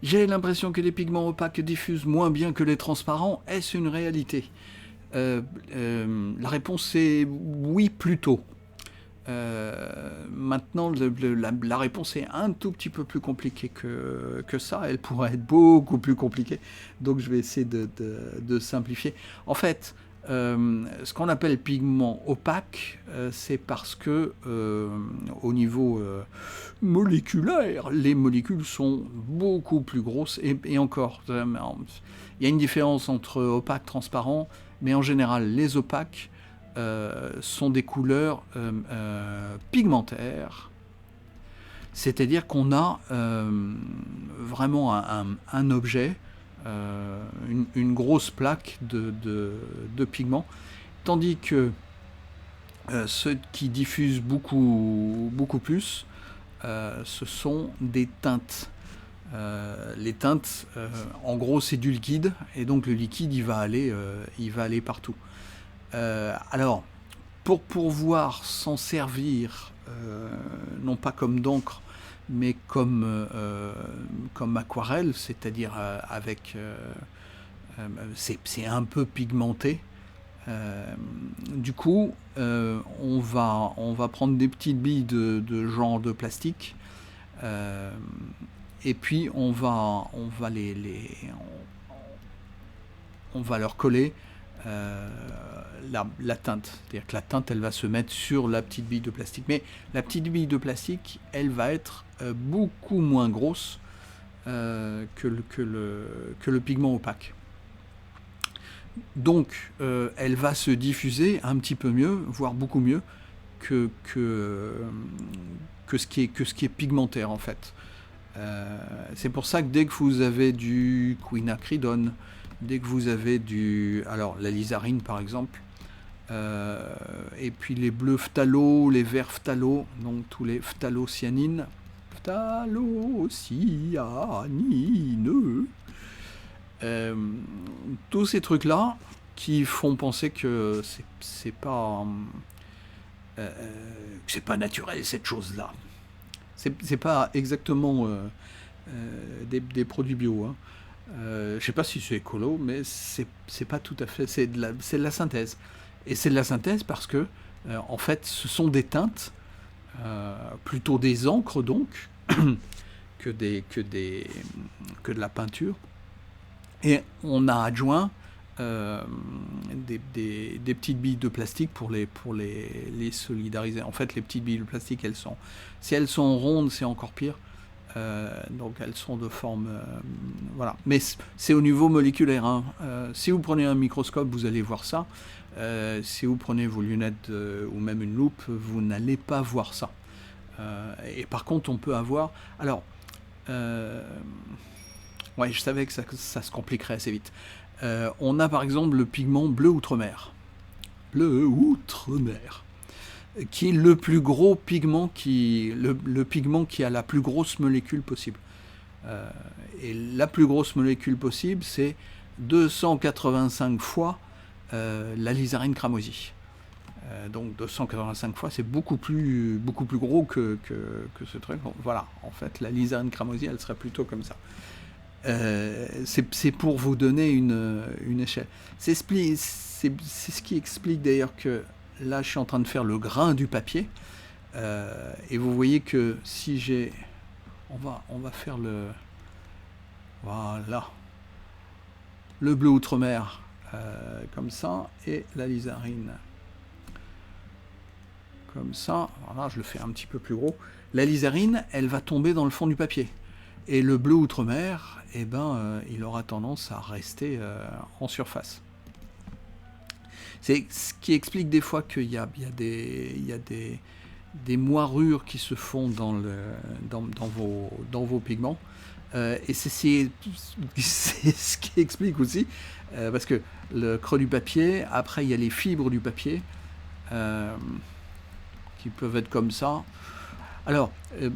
J'ai l'impression que les pigments opaques diffusent moins bien que les transparents. Est-ce une réalité? La réponse est oui, plutôt. Maintenant, la réponse est un tout petit peu plus compliquée que ça. Elle pourrait être beaucoup plus compliquée. Donc, je vais essayer de simplifier. En fait, ce qu'on appelle pigment opaque, c'est parce que au niveau moléculaire, les molécules sont beaucoup plus grosses. Et encore, il y a une différence entre opaque, transparent, mais en général, les opaques sont des couleurs pigmentaires, c'est-à-dire qu'on a vraiment un objet, une grosse plaque de pigments, tandis que ceux qui diffusent beaucoup plus, ce sont des teintes. Les teintes, en gros, c'est du liquide, et donc le liquide, il va aller partout. Alors, pour pouvoir s'en servir, non pas comme d'encre, mais comme aquarelle, c'est-à-dire c'est un peu pigmenté. Du coup, on va prendre des petites billes de genre de plastique, euh, et puis on va leur coller euh, la teinte. C'est-à-dire que la teinte, elle va se mettre sur la petite bille de plastique. Mais la petite bille de plastique, elle va être beaucoup moins grosse que le pigment opaque. Donc, elle va se diffuser un petit peu mieux, voire beaucoup mieux, que, que, que ce qui est pigmentaire, en fait. C'est pour ça que dès que vous avez du quinacridone, dès que vous avez alors la lysarine par exemple, et puis les bleus phthalo, les verts phthalo, donc tous les phthalocyanines, phthalocyanine, euh, tous ces trucs-là qui font penser que c'est pas naturel cette chose-là. C'est pas exactement des produits bio. Hein. Je sais pas si c'est écolo, mais c'est pas tout à fait. C'est de la synthèse. Et c'est de la synthèse parce que, en fait, ce sont des teintes, plutôt des encres donc, que de la peinture. Et on a adjoint des petites billes de plastique pour les solidariser. En fait, les petites billes de plastique, si elles sont rondes, c'est encore pire. Donc elles sont de forme, voilà. Mais c'est au niveau moléculaire. Hein. Si vous prenez un microscope, vous allez voir ça. Si vous prenez vos lunettes ou même une loupe, vous n'allez pas voir ça. Et par contre, on peut avoir. Alors, ouais, je savais que ça se compliquerait assez vite. On a par exemple le pigment bleu outre-mer. Bleu outre-mer. Qui est le plus gros pigment le pigment qui a la plus grosse molécule possible. Et la plus grosse molécule possible, c'est 285 fois la lysarine cramoisie. Donc 285 fois, c'est beaucoup plus gros que ce truc. Bon, voilà, en fait, la lysarine cramoisie, elle serait plutôt comme ça. C'est pour vous donner une échelle. C'est ce qui explique d'ailleurs que là, je suis en train de faire le grain du papier. Et vous voyez que si j'ai... On va faire le... Voilà. Le bleu outre-mer, comme ça, et la lysarine. Comme ça. Voilà, je le fais un petit peu plus gros. La lysarine, elle va tomber dans le fond du papier. Et le bleu outre-mer, eh ben, il aura tendance à rester en surface. C'est ce qui explique des fois qu'il y a des moirures qui se font dans vos pigments. Et c'est ce qui explique aussi, parce que le creux du papier, après il y a les fibres du papier, qui peuvent être comme ça. Alors,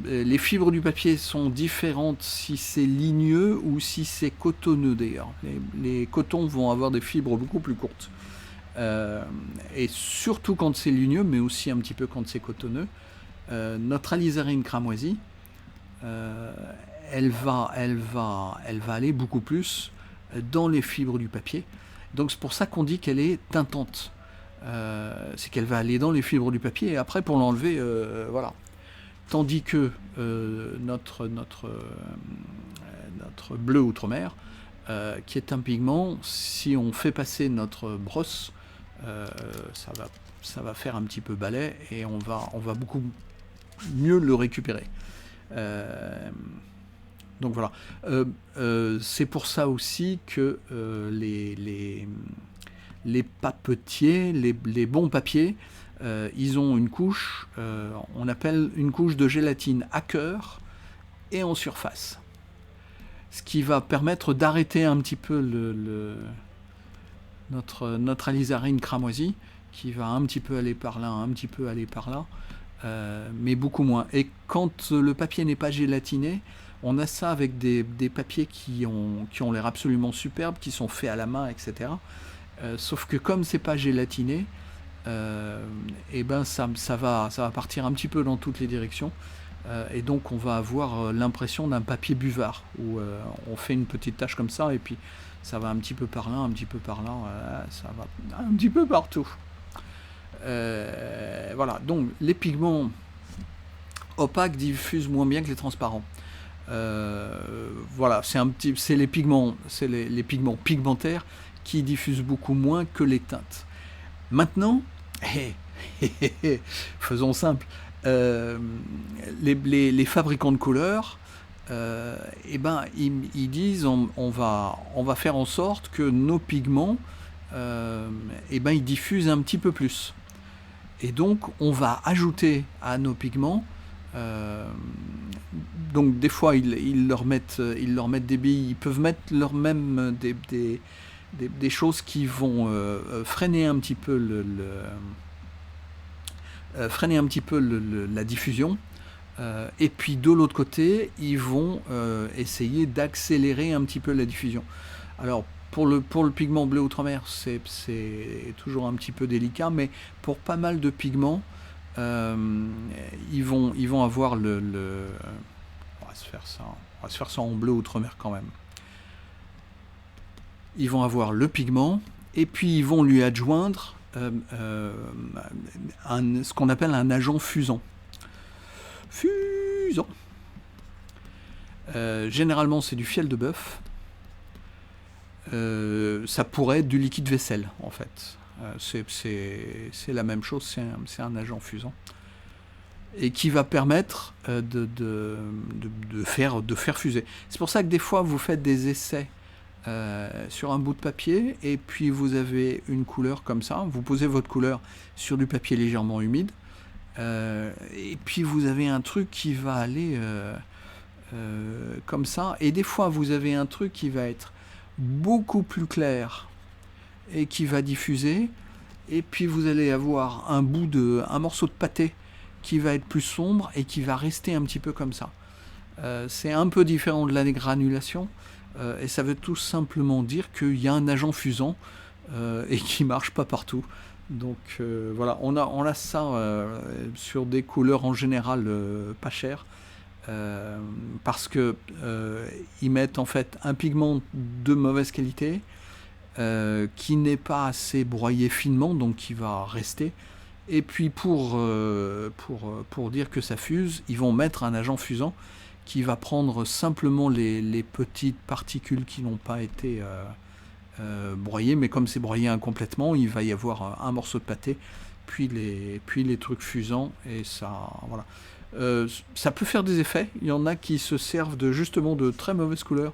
les fibres du papier sont différentes si c'est ligneux ou si c'est cotonneux d'ailleurs. Les cotons vont avoir des fibres beaucoup plus courtes. Et surtout quand c'est ligneux, mais aussi un petit peu quand c'est cotonneux. Notre alizarine cramoisie, elle va aller beaucoup plus dans les fibres du papier. Donc c'est pour ça qu'on dit qu'elle est teintante. C'est qu'elle va aller dans les fibres du papier et après pour l'enlever, voilà. Tandis que notre bleu outre-mer, qui est un pigment, si on fait passer notre brosse, ça va faire un petit peu balai et on va beaucoup mieux le récupérer. Donc voilà. C'est pour ça aussi que les papetiers, les bons papiers, ils ont une couche, on appelle une couche de gélatine à cœur et en surface. Ce qui va permettre d'arrêter un petit peu notre alizarine cramoisie, qui va un petit peu aller par là, un petit peu aller par là, mais beaucoup moins. Et quand le papier n'est pas gélatiné, on a ça avec des papiers qui ont l'air absolument superbes, qui sont faits à la main, etc. Sauf que comme c'est pas gélatiné, et ben ça va partir un petit peu dans toutes les directions. Et donc on va avoir l'impression d'un papier buvard, où on fait une petite tache comme ça, et puis ça va un petit peu par là, un petit peu par là, ça va un petit peu partout. Voilà, donc les pigments opaques diffusent moins bien que les transparents. Voilà, c'est les pigments pigmentaires qui diffusent beaucoup moins que les teintes. Maintenant, faisons simple, les fabricants de couleurs, ils disent on va faire en sorte que nos pigments, ils diffusent un petit peu plus. Et donc on va ajouter à nos pigments, donc des fois ils leur mettent des billes, ils peuvent mettre même des choses qui vont freiner un petit peu la diffusion, et puis de l'autre côté ils vont essayer d'accélérer un petit peu la diffusion. Alors pour le pigment bleu outre-mer, c'est toujours un petit peu délicat, mais pour pas mal de pigments, ils vont avoir on va se faire ça en bleu outre-mer quand même. Ils vont avoir le pigment et puis ils vont lui adjoindre ce qu'on appelle un agent fusant. Généralement c'est du fiel de bœuf. Ça pourrait être du liquide vaisselle en fait. C'est la même chose, c'est un agent fusant. Et qui va permettre de faire fuser. C'est pour ça que des fois vous faites des essais sur un bout de papier, et puis vous avez une couleur comme ça, vous posez votre couleur sur du papier légèrement humide, et puis vous avez un truc qui va aller comme ça, et des fois vous avez un truc qui va être beaucoup plus clair et qui va diffuser, et puis vous allez avoir un morceau de pâté qui va être plus sombre et qui va rester un petit peu comme ça. C'est un peu différent de la granulation, et ça veut tout simplement dire qu'il y a un agent fusant et qui marche pas partout. Donc voilà, on a ça sur des couleurs en général pas chères, parce que ils mettent en fait un pigment de mauvaise qualité qui n'est pas assez broyé finement, donc qui va rester. Et puis pour dire que ça fuse, ils vont mettre un agent fusant qui va prendre simplement les petites particules qui n'ont pas été broyées, mais comme c'est broyé incomplètement, il va y avoir un morceau de pâté, puis les trucs fusants, et ça, voilà. Ça peut faire des effets. Il y en a qui se servent justement de très mauvaises couleurs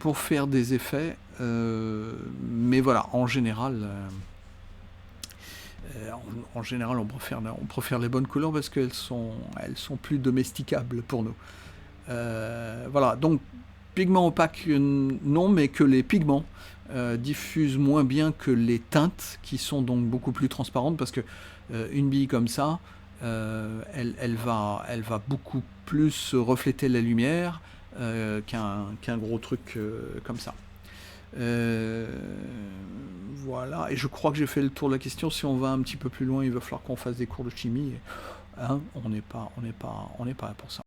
pour faire des effets, mais voilà, en général, on préfère les bonnes couleurs parce qu'elles sont plus domesticables pour nous. Voilà, donc pigments opaques, non, mais que les pigments diffusent moins bien que les teintes, qui sont donc beaucoup plus transparentes, parce que une bille comme ça, elle va beaucoup plus refléter la lumière qu'un gros truc comme ça. Voilà, et je crois que j'ai fait le tour de la question. Si on va un petit peu plus loin, il va falloir qu'on fasse des cours de chimie. Hein, on n'est pas là pour ça.